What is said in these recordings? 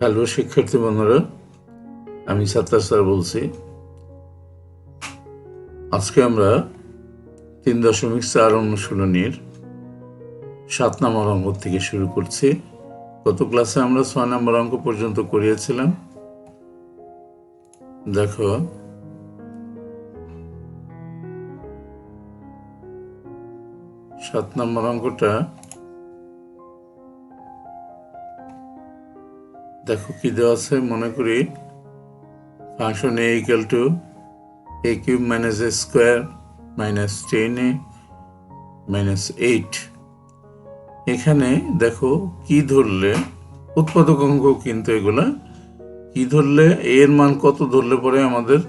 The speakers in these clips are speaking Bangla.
হ্যালো শিক্ষার্থী বন্ধুরা, আমি সাত্তার স্যার বলছি। আজকে আমরা 3.4 অনুশীলনীর 7 নম্বর অঙ্ক থেকে শুরু করছি। গত ক্লাসে আমরা 6 নম্বর অঙ্ক পর্যন্ত করিয়েছিলাম। দেখো, সাত নম্বর অঙ্কটা দেখো কি দেওয়া আছে। মনে করি function a equal to a cube minus a square minus 10a minus 8। এখানে দেখো কি ধরলে উৎপাদক অঙ্ক, কিন্তু এগুলা কি ধরলে এর মান কত ধরলে পরে আমাদের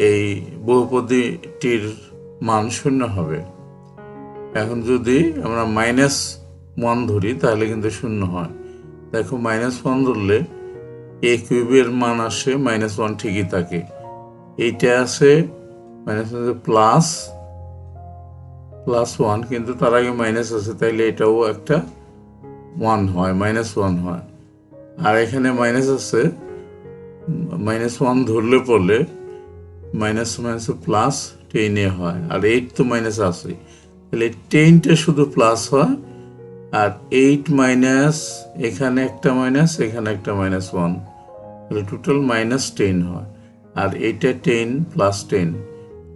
এই বহুপদীটির মান শূন্য হবে। এখন যদি আমরা -1 ধরি তাহলে কিন্তু শূন্য হয়। দেখো -1 ধরলে a কিউবের মান আসে -1 ঠিকই থাকে। এইটা আসে প্লাস 1, কিন্তু তার আগে মাইনাস আছে, তাইলে এটাও একটা 1 হয়, -1 হয়। আর এখানে মাইনাস আছে, -1 ধরলে পড়লে মাইনাস প্লাস 10 হয়, আর 8 তো মাইনাস আছে, তাহলে 10টা শুধু প্লাস হয়, আর 8 মাইনাস এখানে একটা মাইনাস, এখানে একটা -1, তাহলে টোটাল -10 হয়। আর এইটা 10 প্লাস 10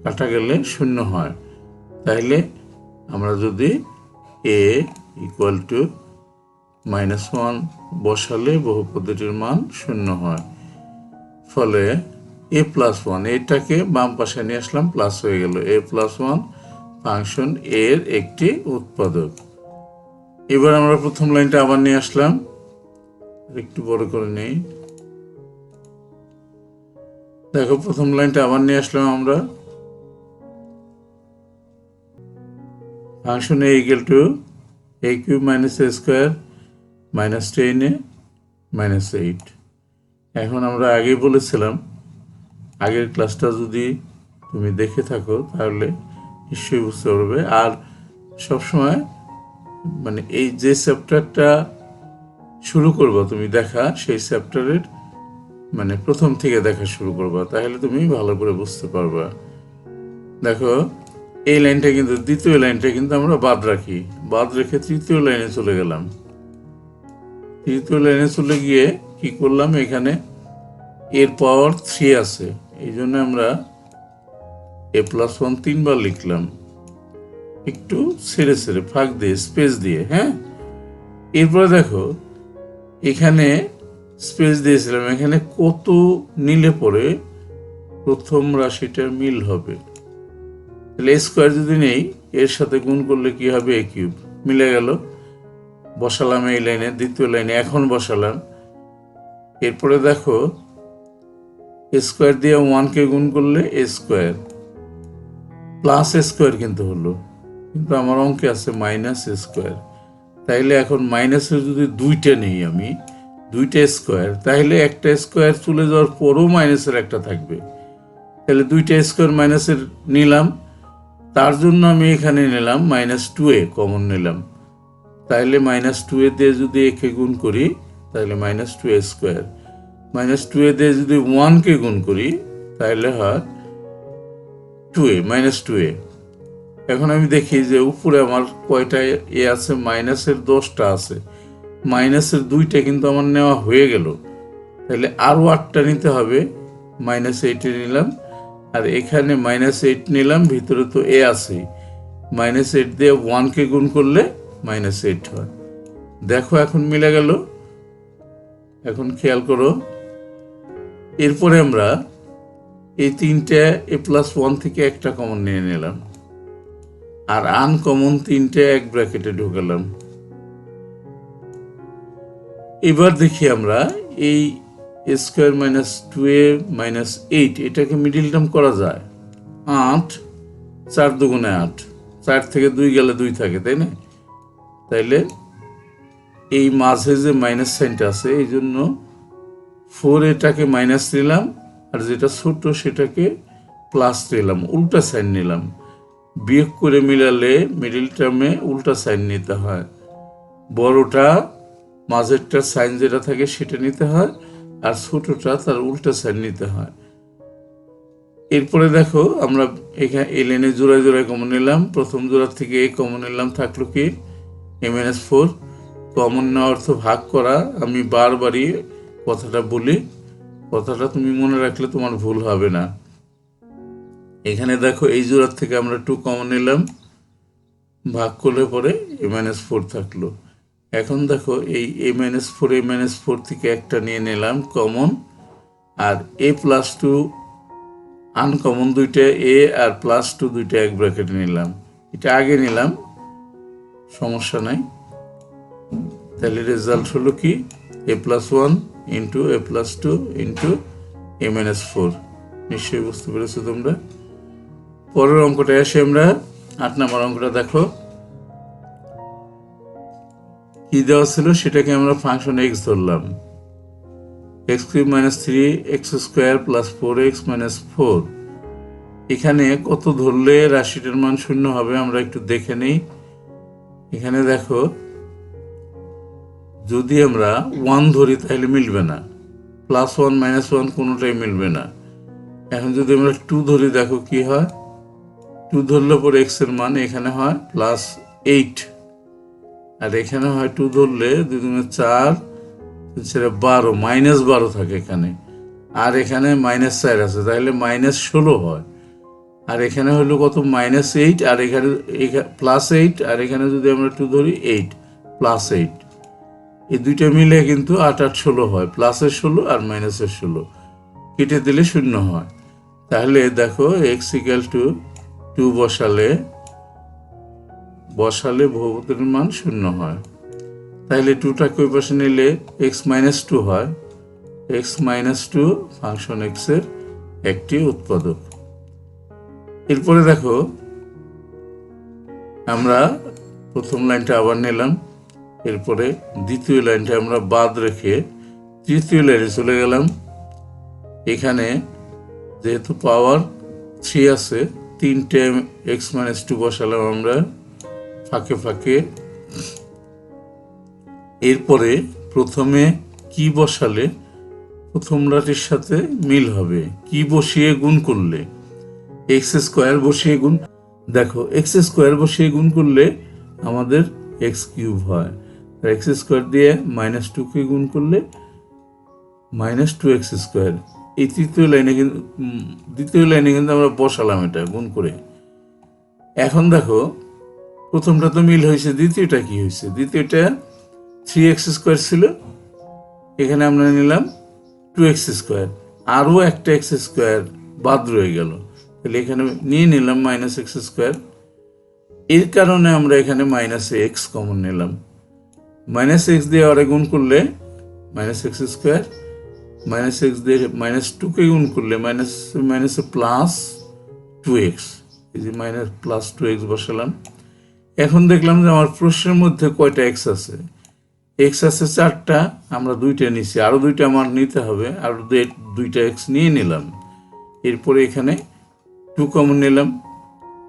কাটা গেলে শূন্য হয়। তাইলে আমরা যদি a ইকুয়াল টু -1 বসালে বহুপদীটির মান শূন্য হয়। ফলে a+1, এটাকে বাম পাশে নিয়ে আসলাম, প্লাস হয়ে গেল। a+1 ফাংশন এর একটি উৎপাদক। এবার আমরা প্রথম লাইনটা আবার নিয়ে আসলাম, একটু বড় করে নেই। দেখো, প্রথম লাইনটা আবার নিয়ে আসলাম আমরা। Function a equal to a cube minus a square minus 10a minus 8। এখন আমরা আগেই বলেছিলাম, আগের ক্লাসটা যদি তুমি দেখে থাকো তাহলে নিশ্চয়ই বুঝতে পারবে। আর সবসময় এই যে চ্যাপ্টারটা শুরু করবো তুমি দেখা, সেই চ্যাপ্টারের প্রথম থেকে দেখা শুরু করবা, তাহলে তুমি ভালো করে বুঝতে পারবা। দেখো, এই লাইনটা কিন্তু, দ্বিতীয় লাইনটা কিন্তু আমরা বাদ রাখি, বাদ রেখে তৃতীয় লাইনে চলে গেলাম। তৃতীয় লাইনে চলে গিয়ে কি করলাম, এখানে এর পাওয়ার 3 আছে, এই জন্য আমরা a+1 3বার লিখলাম, একটু ছেড়ে ছেড়ে, ফাঁক দিয়ে, স্পেস দিয়ে। হ্যাঁ, এরপরে দেখো এখানে স্পেস দিয়েছিলাম, এখানে কত নিলে পরে প্রথম রাশিটার মিল হবে। তাহলে a স্কোয়ার যদি নেই, এর সাথে গুণ করলে কি হবে, a কিউব। মিলে গেল, বসালাম এই লাইনে, দ্বিতীয় লাইনে এখন বসালাম। এরপরে দেখো a স্কোয়ার দিয়ে 1কে গুণ করলে a square plus a square কিন্তু হলো, কিন্তু আমার অঙ্কে আছে মাইনাস a স্কোয়ার। তাইলে এখন মাইনাসের যদি দুইটা নেই আমি, দুইটা স্কোয়ার, তাহলে একটা স্কোয়ার চলে যাওয়ার পরও মাইনাসের একটা থাকবে। তাহলে দুইটা স্কোয়ার মাইনাসের নিলাম, তার জন্য আমি এখানে নিলাম -2a কমন নিলাম। তাইলে -2a দিয়ে যদি একে গুণ করি তাহলে -2a স্কোয়ার, -2a দিয়ে যদি 1কে গুণ করি তাহলে হয় 2a, -2a। এখন আমি দেখি যে উপরে আমার কয়টা এ আছে, মাইনাসের 10টা আছে, মাইনাসের 2টা কিন্তু আমার নেওয়া হয়ে গেল, তাহলে আরও 8টা নিতে হবে। -8 নিলাম, আর এখানে -8 নিলাম, ভিতরে তো এ আছে, -8 দিয়ে 1কে গুণ করলে -8 হয়। দেখো এখন মিলে গেল। এখন খেয়াল করো, এরপরে আমরা এই তিনটে a+1 থেকে একটা কমন নিয়ে নিলাম, আর আনকমন তিনটে এক ব্র্যাকেটে ঢুকালাম। এবার দেখি আমরা এই a স্কোয়ার -2a -8, এটাকে মিডিল টার্ম করা যায়। 8, 4 দুগুণে 8, 4 থেকে 2 গেলে 2 থাকে, তাই না? তাইলে এই মাঝে যে মাইনাস সাইনটা আছে, এই জন্য 4 এটাকে মাইনাস নিলাম, আর যেটা ছোট সেটাকে প্লাস নিলাম, উল্টা সাইন নিলাম। বিয়োগ করে মিলালে মিডিল টার্মে উল্টা সাইন নিতে হয়। বড়টা মাঝেরটার সাইন যেটা থাকে সেটা নিতে হয়, আর ছোটটা তার উল্টা সাইন নিতে হয়। এরপরে দেখো আমরা এখানে এই লাইনে জোড়ায় জোড়ায় কমন নিলাম। প্রথম জোড়ার থেকে এ কমন নিলাম, থাকলো কি a-4। কমন নেওয়ার অর্থ ভাগ করা। আমি বারবারই কথাটা বলি, কথাটা তুমি মনে রাখলে তোমার ভুল হবে না। এখানে দেখো এই জোড়ার থেকে আমরা 2 কমন নিলাম, ভাগ করলে পরে a-4 থাকলো। এখন দেখো এই a-4 থেকে একটা নিয়ে নিলাম কমন, আর a+2 আনকমন দুইটা, a আর +2 দুইটা এক ব্র্যাকেটে নিলাম। এটা আগে নিলাম, সমস্যা নাই। তাহলে রেজাল্ট হলো কি a+1 into a+2 into a-4। নিশ্চয়ই বুঝতে পেরেছো তোমরা। পরের অঙ্কটা আসি আমরা। 8 নম্বর অঙ্কটা দেখো কি দেওয়া ছিল, সেটাকে আমরা ফাংশন x ধরলাম। x³ - 3x² + 4x - 4। এখানে কত ধরলে রাশিটার মান শূন্য হবে আমরা একটু দেখে নেই। এখানে দেখো যদি আমরা 1 ধরি তাহলে মিলবে না, +1 -1 কোনোটাই মিলবে না। এখন যদি আমরা 2 ধরি দেখো কি হয়, 2 ধরলে পরে x এর মান এখানে হয় +8, আর এখানে হয় 2 ধরলে 2 × 4 সেটা 12 -12 থাকে এখানে, আর এখানে -4 আছে তাহলে -16 হয়। আর এখানে হলো কত -8, আর এখানে +8, আর এখানে যদি আমরা 2 ধরি 8 +8, এই দুইটা মিলে কিন্তু 8 8 16 হয়, প্লাসের 16 আর মাইনাসের 16 কেটে দিলে শূন্য হয়। তাহলে দেখো x = 2 বসালে বহুপদের মান শূন্য হয়। তাহলে 2টাকে ওই পাশে নিলে x - 2 হয়। x - 2 ফাংশন x এর একটি উৎপাদক। এরপরে দেখো আমরা প্রথম লাইনটা আবার নিলাম, এরপরে দ্বিতীয় লাইনটা আমরা বাদ রেখে তৃতীয় লাইনে চলে গেলাম। এখানে যেহেতু পাওয়ার 3 আছে, 3টে x - 2 বসালাম আমরা ফাঁকে ফাঁকে। এরপরে প্রথমে কি বসালে প্রথম রাশির সাথে মিল হবে, কি বসিয়ে গুণ করলে, x² বসিয়ে গুণ। দেখো x² বসিয়ে গুণ করলে আমাদের x³ হয়, x² দিয়ে -2কে গুণ করলে -2x²। এই দ্বিতীয় লাইনে কিন্তু আমরা বসালাম এটা গুণ করে। এখন দেখো প্রথমটা তো মিল হয়েছে, দ্বিতীয়টা কি হয়েছে, দ্বিতীয়টা 3x² ছিল, এখানে আমরা নিলাম 2x², আরও একটা x² বাদ রয়ে গেল, তাহলে এখানে নিয়ে নিলাম -x²। এর কারণে আমরা এখানে -x কমন নিলাম। -x দিয়ে আরে গুণ করলে -x², -x দিয়ে -2কে গুণ করলে +2x, এই যে +2x বসালাম। এখন দেখলাম যে আমার প্রশ্নের মধ্যে কয়টা x আছে, x আছে 4টা, আমরা 2টা নিছি, আরও 2টা আমার নিতে হবে, আরও 2টা x নিয়ে নিলাম। এরপরে এখানে 2 কমন নিলাম,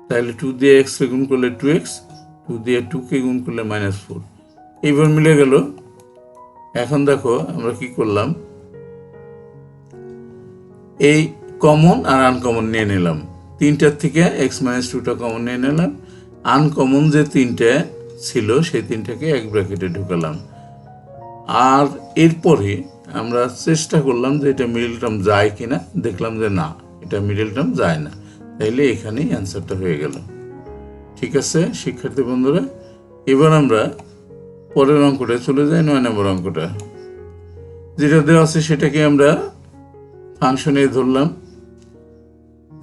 তাহলে 2 দিয়ে x গুণ করলে 2x, 2 দিয়ে 2কে গুণ করলে -4, এইবার মিলে গেল। এখন দেখো আমরা কি করলাম, এই কমন আর আনকমন নিয়ে নিলাম, 3টার থেকে x - 2টা কমন নিয়ে নিলাম, আনকমন যে 3টে ছিল সেই 3টাকে এক ব্র্যাকেটে ঢুকালাম। আর এরপরে আমরা চেষ্টা করলাম যে এটা মিডল টার্ম যায় কিনা, দেখলাম যে না, এটা মিডল টার্ম যায় না, তাইলে এখানেই অ্যান্সারটা হয়ে গেল। ঠিক আছে শিক্ষার্থী বন্ধুরা, এবার আমরা পরের অঙ্কটা চলে যাই। 9 নম্বর অঙ্কটা যেটা দেওয়া আছে সেটাকে আমরা ফাংশনে ধরলাম।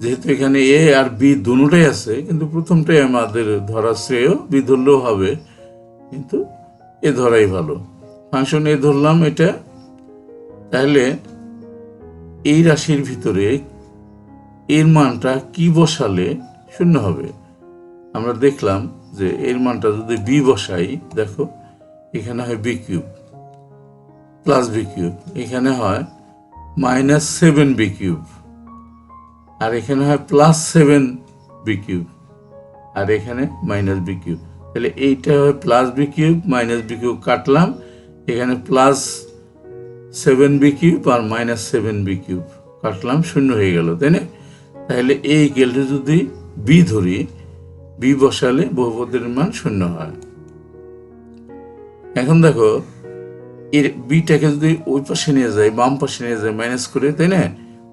যেহেতু এখানে এ আর বি দুটোটাই আছে, কিন্তু প্রথমটাই আমাদের ধরা শ্রেয়, বি ধরলেও হবে, কিন্তু এ ধরাই ভালো। ফাংশন এ ধরলাম এটা। তাহলে এই রাশির ভিতরে এর মানটা কি বসালে শূন্য হবে, আমরা দেখলাম যে এর মানটা যদি বি বসাই, দেখো এখানে হয় b³ + b³, এখানে হয় -7b³, আর এখানে হয় +7b³, আর এখানে -b³। তাহলে এইটা হয় +b³ -b³ কাটলাম, এখানে প্লাস 7b কিউব আর মাইনাস 7b কিউব কাটলাম, শূন্য হয়ে গেল, তাই না? তাহলে এই ইকুয়াল টু যদি বি ধরি, বি বসালে বহুপদের মান শূন্য হয়। এখন দেখো এর বিটাকে যদি ওই পাশে নিয়ে যায়, বাম পাশে নিয়ে যায় মাইনাস করে, তাই না?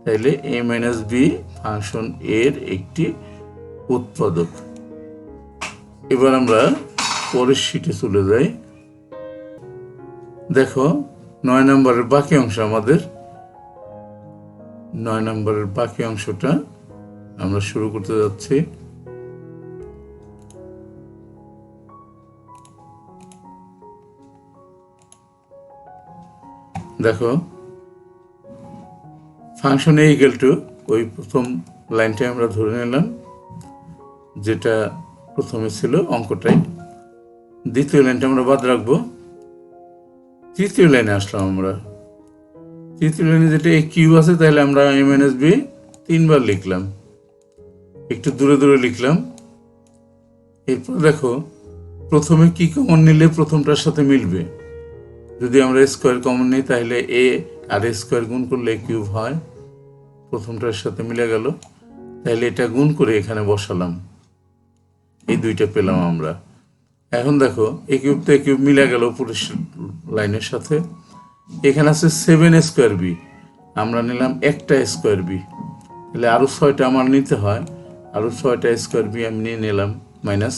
তাহলে এ মাইনাস বি ফাংশন এর একটি উৎপাদক। এবার আমরা পরের শিটে চলে যাই। দেখো 9 নম্বরের বাকি অংশ, আমাদের 9 নম্বরের বাকি অংশটা আমরা শুরু করতে যাচ্ছি। দেখো ফাংশন এ ইকুয়াল টু, ওই প্রথম লাইনটাই আমরা ধরে নিলাম যেটা প্রথমে ছিল অঙ্কটাই। দ্বিতীয় লাইনটা আমরা বাদ রাখবো। তৃতীয় লাইনে আসলাম আমরা। তৃতীয় লাইনে যেটা এ কিউব আছে, তাহলে আমরা এ মাইনাস বি 3 বার লিখলাম, একটু দূরে দূরে লিখলাম। এরপর দেখো প্রথমে কি কমন নিলে প্রথমটার সাথে মিলবে। যদি আমরা স্কোয়ার কমন নিই তাহলে এ আর স্কোয়ার গুণ করলে এ কিউব হয়, প্রথমটার সাথে মিলে গেল। তাহলে এটা গুণ করে এখানে বসালাম, এই দুইটা পেলাম আমরা। এখন দেখো এ কিউব তো এ কিউব মিলে গেল পুরো লাইনের সাথে। এখানে আছে 7 স্কোয়ার বি, আমরা নিলাম একটা স্কোয়ার বি, তাহলে আরও 6টা আমার নিতে হয়, আরও 6টা স্কোয়ার বি আমি নিয়ে নিলাম মাইনাস।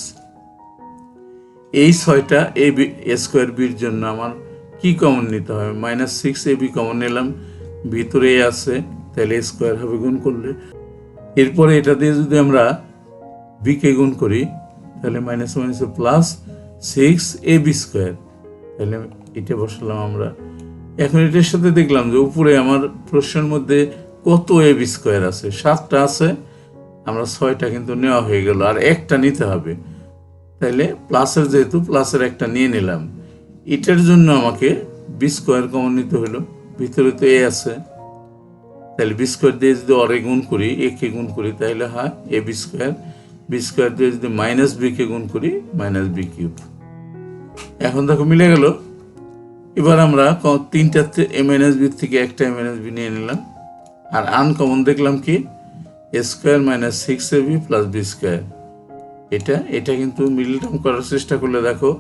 এই 6টা এ বি স্কোয়ার বির জন্য আমার কি কমন নিতে হয়, -6 এ বি কমন নিলাম, ভিতরে এ আছে, তাহলে স্কোয়ার হবে গুণ করলে। এরপরে এটা দিয়ে যদি আমরা বিকে গুণ করি তাহলে মাইনাস মাইনাসে প্লাস 6 এ বি স্কোয়ার, তাহলে এটা বসালাম আমরা। এখন এটার সাথে দেখলাম যে উপরে আমার প্রশ্নের মধ্যে কত এ বি স্কোয়ার আছে, 7টা আছে, আমরা 6টা কিন্তু নেওয়া হয়ে গেল, আর একটা নিতে হবে। তাইলে প্লাসের যেহেতু প্লাসের একটা নিয়ে নিলাম। এটার জন্য আমাকে বি স্কোয়ার কমন নিতে হলো, ভিতরে তো এ আছে, তাহলে বি স্কোয়ার দিয়ে যদি অরে গুণ করি, এ কে গুণ করি, তাহলে হয় A B square. B square দিয়ে যদি মাইনাস বি কে গুণ করি, মাইনাস বি কিউব। এখন দেখো মিলে গেল। এবার আমরা 3টাতে এ মাইনাস বি থেকে একটা এ মাইনাস বি নিয়ে নিলাম, আর আনকমন দেখলাম কি এ square minus 6 A B plus B square. এটা কিন্তু মিডল টার্ম করার চেষ্টা করলে দেখো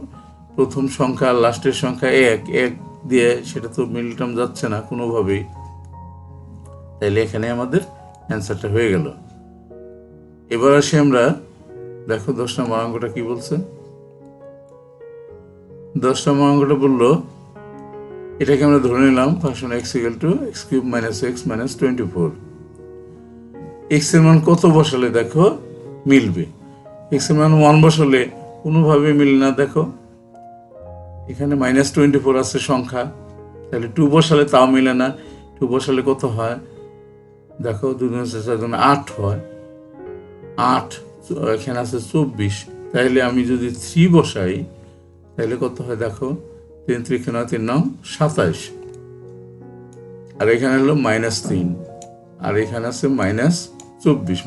প্রথম সংখ্যা আর লাস্টের সংখ্যা এক দিয়ে, সেটা তো মিডল টার্ম যাচ্ছে না কোনোভাবেই। তাইলে এখানে আমাদের অ্যান্সারটা হয়ে গেল। এবার আসি আমরা, দেখো 10 নম্বর অঙ্কটা কি বলছে। 10 নম্বর অঙ্কটা বললো, এটাকে আমরা ধরে নিলাম function x equal to x cube minus x minus 24। X এর মান কত বসালে দেখো মিলবে। এক্স এর মান 1 বসালে কোনোভাবে মিলে না। দেখো এখানে -24 আছে সংখ্যা, তাহলে 2 বসালে তাও মিলে না। 2 বসালে কত হয় দেখো, 2 × 4 = 8 হয়। 8 এখানে আছে 24, তাহলে আমি যদি 3 বসাই তাহলে কত হয় দেখো, 3 × 3 = 3 × 27, আর এখানে হলো -3, আর এখানে আছে -24।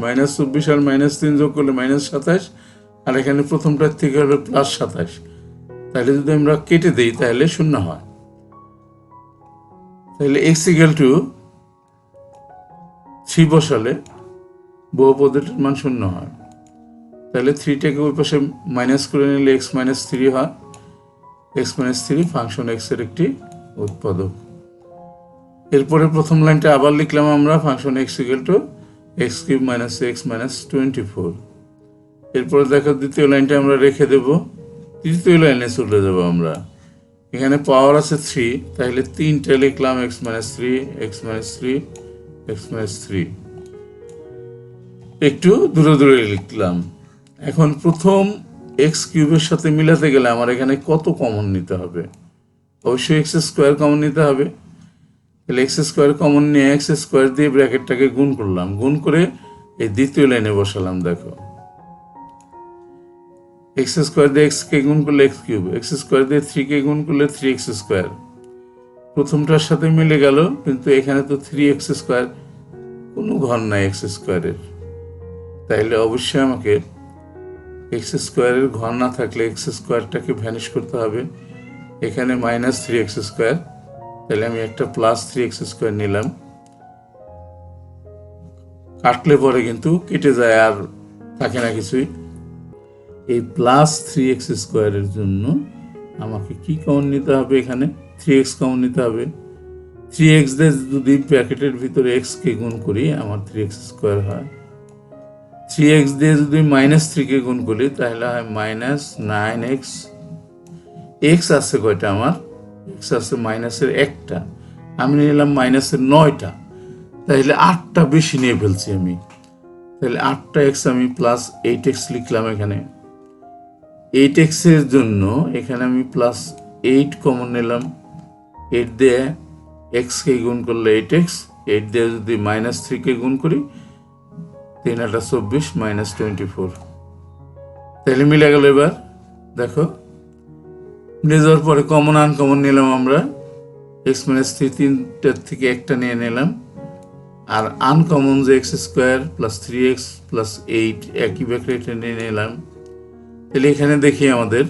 -24 আর -3 যোগ করলে -27, আর এখানে প্রথমটার থেকে হলো +27। তাহলে যদি আমরা কেটে দিই তাহলে 0 হয়। তাহলে x = 3 বসালে বহুপদের মান 0 হয়। তাহলে 3টাকে ওই পাশে মাইনাস করে নিলে x - 3 হয়। x - 3 ফাংশন x এর একটি উৎপাদক। এরপরে প্রথম লাইনটা আবার লিখলাম আমরা, ফাংশন x = x³ - x - 24। এরপরে দেখো দ্বিতীয় লাইনটা আমরা রেখে দেব, তৃতীয় লাইনে চলে যাব আমরা। এখানে পাওয়ার আছে 3, তাহলে 3টা লিখলাম x - 3 x - 3 x - 3, একটু দূরে দূরে লিখলাম। এখন প্রথম এক্স কিউবের সাথে মিলাতে গেলে আমার এখানে কত কমন নিতে হবে, অবশ্যই x² কমন নিতে হবে। তাহলে x² কমন নিয়ে x² দিয়ে ব্র্যাকেটটাকে গুণ করলাম, গুণ করে এই দ্বিতীয় লাইনে বসালাম। দেখো x² দিয়ে x কে গুণ করলে x³ x² দিয়ে 3 কে গুণ করলে 3x²। প্রথমটার সাথে মিলে গেল, কিন্তু এখানে তো 3x², কোনো ঘর নাই x² এর। তাইলে অবশ্যই আমাকে x² এর ঘর না থাকলে x² টাকে ভ্যানিশ করতে হবে। এখানে মাইনাস 3x স্কোয়ার, তাহলে আমি একটা প্লাস 3x স্কোয়ার নিলাম। কাটলে পরে কিন্তু কেটে যায়, আর থাকে না কিছুই। এই প্লাস 3x স্কোয়ারের জন্য আমাকে কি কমন নিতে হবে? এখানে 3x কমন নিতে হবে। 3x দিয়ে যদি ব্র্যাকেটের ভিতরে x কে গুণ করি আমার 3x স্কোয়ার হয়। 3x দিয়ে যদি মাইনাস 3 কে গুণ করি তাহলে হয় মাইনাস 9x। x আছে কয়টা আমার? x আছে মাইনাসের একটা, আমি নিলাম মাইনাসের 9টা, তাহলে 8টা বেশি নিয়ে ফেলছি আমি। তাহলে 8টা x আমি প্লাস 8x লিখলাম এখানে। 8x এর জন্য এখানে আমি প্লাস 8 কমন নিলাম। 8 দিয়ে x কে গুণ করলে 8x, 8 দিয়ে যদি মাইনাস 3 কে গুণ করি 3 8 24 মাইনাস 24, তাহলে মিলে গেল। এবার দেখো মিলে যাওয়ার পরে কমন আনকমন নিলাম আমরা। x মাইনাস 3 তিনটার থেকে একটা নিয়ে নিলাম, আর আনকমন যে x square plus 3x plus 8 একই ব্র্যাকেটে নিয়ে নিলাম। তাহলে এখানে দেখি আমাদের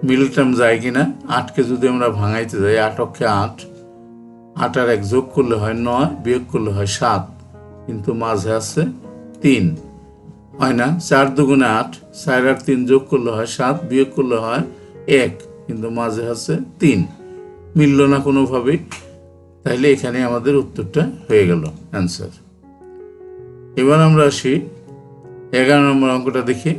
মিডল টার্ম যায় কিনা। 8কে যদি আমরা ভাঙাইতে যাই, 8 অক্ষে 8, 8 আর 1 যোগ করলে হয় 9, বিয়োগ করলে হয় 7, কিন্তু মাঝে আছে 3, হয় না? 4 দুগুণে 8, 4 আর 3 যোগ করলে হয় 7, বিয়োগ করলে হয় 1, কিন্তু মাঝে আছে 3, মিলল না কোনোভাবেই। তাইলে এখানে আমাদের উত্তরটা হয়ে গেল অ্যান্সার। এবার আমরা আসি 11 নম্বর অঙ্কটা দেখি।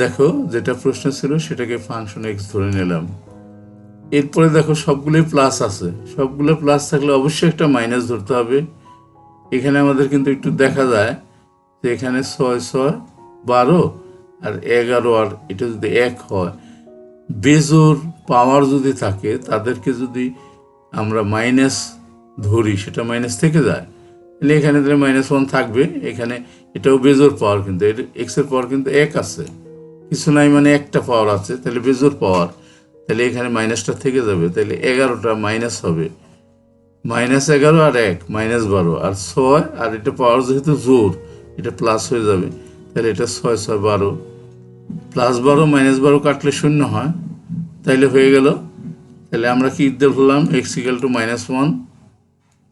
দেখো যেটা প্রশ্ন ছিল সেটাকে ফাংশন এক্স ধরে নিলাম। এরপরে দেখো সবগুলোই প্লাস আছে, সবগুলো প্লাস থাকলে অবশ্যই একটা মাইনাস ধরতে হবে। এখানে আমাদের কিন্তু একটু দেখা যায় যে এখানে 6 6 12 আর 11, আর এটা যদি 1 হয়, বেজোর পাওয়ার যদি থাকে তাদেরকে যদি আমরা মাইনাস ধরি সেটা মাইনাস থেকে যায়, তাহলে এখানে -1 থাকবে। এখানে এটাও বেজোর পাওয়ার, কিন্তু এক্স এর পাওয়ার কিন্তু 1 আছে, কিছু নাই মানে একটা পাওয়ার আছে, তাহলে বেজোর পাওয়ার, তাহলে এখানে মাইনাসটা থেকে যাবে। তাহলে 11টা মাইনাস হবে, -11 আর 1 -12 আর 6, আর এটা পাওয়ার যেহেতু জোর এটা প্লাস হয়ে যাবে, তাহলে এটা 6 6 12, +12 -12 কাটলে 0 হয়, তাইলে হয়ে গেল। তাহলে আমরা কি ধরলাম? x = -1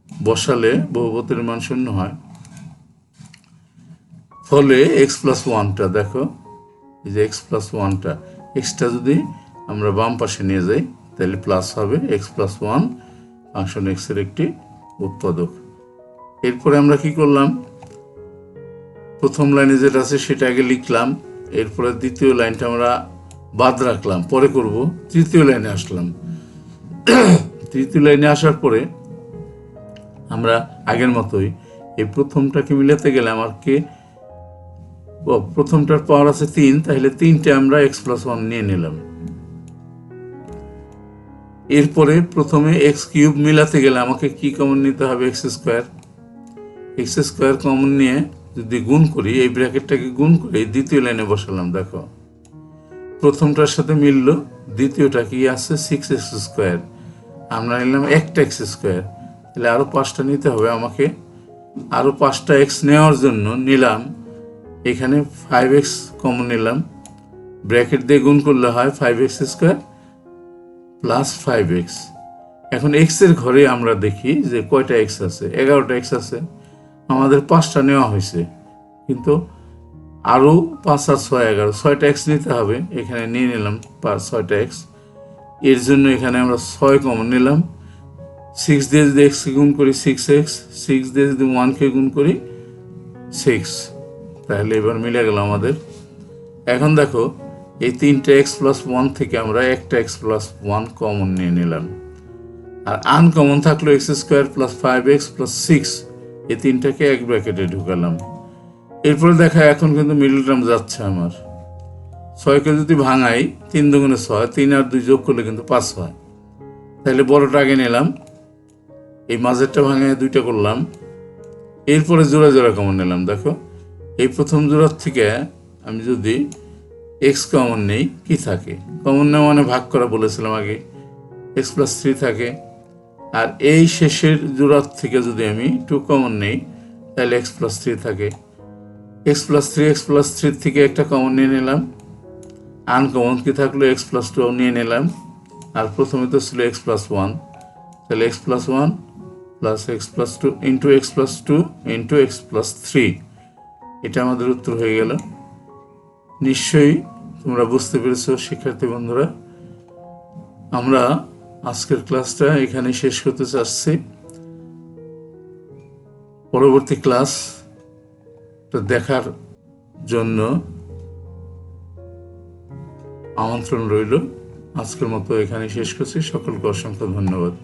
বসালে বহুপদীর মান 0 হয়। ফলে x + 1টা দেখো, এই যে x + 1টা, এক্সটা যদি আমরা বাম পাশে নিয়ে যাই তাহলে প্লাস হবে। x + 1 ফাংশন x এর একটি উৎপাদক। এরপরে আমরা কি করলাম? প্রথম লাইনে যেটা আছে সেটা আগে লিখলাম, এরপরে দ্বিতীয় লাইনটা আমরা বাদ রাখলাম, পরে করব। তৃতীয় লাইনে আসলাম। তৃতীয় লাইনে আসার পরে আমরা আগের মতোই এই প্রথমটাকে মিলাতে গেলে আমাকে প্রথমটার পাওয়ার আছে 3, তাহলে 3টে আমরা x + 1 নিয়ে নিলাম। এরপরে প্রথমে x³ মিলাতে গেলে আমাকে কি কমন নিতে হবে? x স্কোয়ার কমন নিয়ে যদি গুণ করি, এই ব্র্যাকেটটাকে গুণ করে দ্বিতীয় লাইনে বসালাম। দেখো প্রথমটার সাথে মিলল, দ্বিতীয়টা কি আছে? 6x², আমরা নিলাম একটা x স্কোয়ার, তাহলে আরো 5টা নিতে হবে আমাকে। আরো 5টা x নেওয়ার জন্য নিলাম এখানে 5x কমন নিলাম, ব্র্যাকেট দিয়ে গুণ করলে হয় 5x² + 5x। এখন x এর ঘরে আমরা দেখি যে কয়টা x আছে? 11টা x আছে, আমাদের 5টা নেওয়া হয়েছে, কিন্তু আরো 5 আর 6 11, 6টা x নিতে হবে। এখানে নিয়ে নিলাম 6টা x, এর জন্য এখানে আমরা 6 কমন নিলাম। 6 দিয়ে যদি x কে গুণ করি 6x, 6 দিয়ে যদি 1 কে গুণ করি 6, তাহলে এবার মিলে গেল আমাদের। এখন দেখো এই 3টা x + 1 থেকে আমরা একটা x + 1 কমন নিয়ে নিলাম, আর আনকমন থাকলো x² + 5x + 6, এই 3টাকে এক ব্র্যাকেটে ঢুকালাম। এরপরে দেখা এখন কিন্তু মিডল টার্ম যাচ্ছে আমার। 6কে যদি ভাঙাই 3 দুগুণে 6, 3 আর 2 যোগ করলে কিন্তু 5 হয়, তাহলে বড়টা আগে নিলাম, এই মাঝেরটা ভাঙায় 2টা করলাম। এরপরে জোড়া জোড়া কমন নিলাম। দেখো এই প্রথম জোড়ার থেকে আমি যদি x কমন নেই, কি থাকে? কমন নেওয়া মানে ভাগ করা বলেছিলাম আগে, x + 3 থাকে। আর এই শেষের জোড়ার থেকে যদি আমি 2 কমন নেই তাহলে x + 3 থাকে। x + 3 থেকে একটা কমন নিয়ে নিলাম, আনকমন কি থাকলো, এক্স প্লাস টু নিয়ে নিলাম। আর প্রথমে তো ছিল এক্স প্লাস ওয়ান, তাহলে X plus one plus X plus two into X plus two into X plus three, এটা আমাদের উত্তর হয়ে গেল। নিশ্চয়ই তোমরা বুঝতে পেরেছো শিক্ষার্থী বন্ধুরা। আমরা আজকের ক্লাসটা এখানে শেষ করতে চাচ্ছি। পরবর্তী ক্লাসটা দেখার জন্য আমন্ত্রণ রইল। আজকের মতো এখানে শেষ করছি। সকলকে অসংখ্য ধন্যবাদ।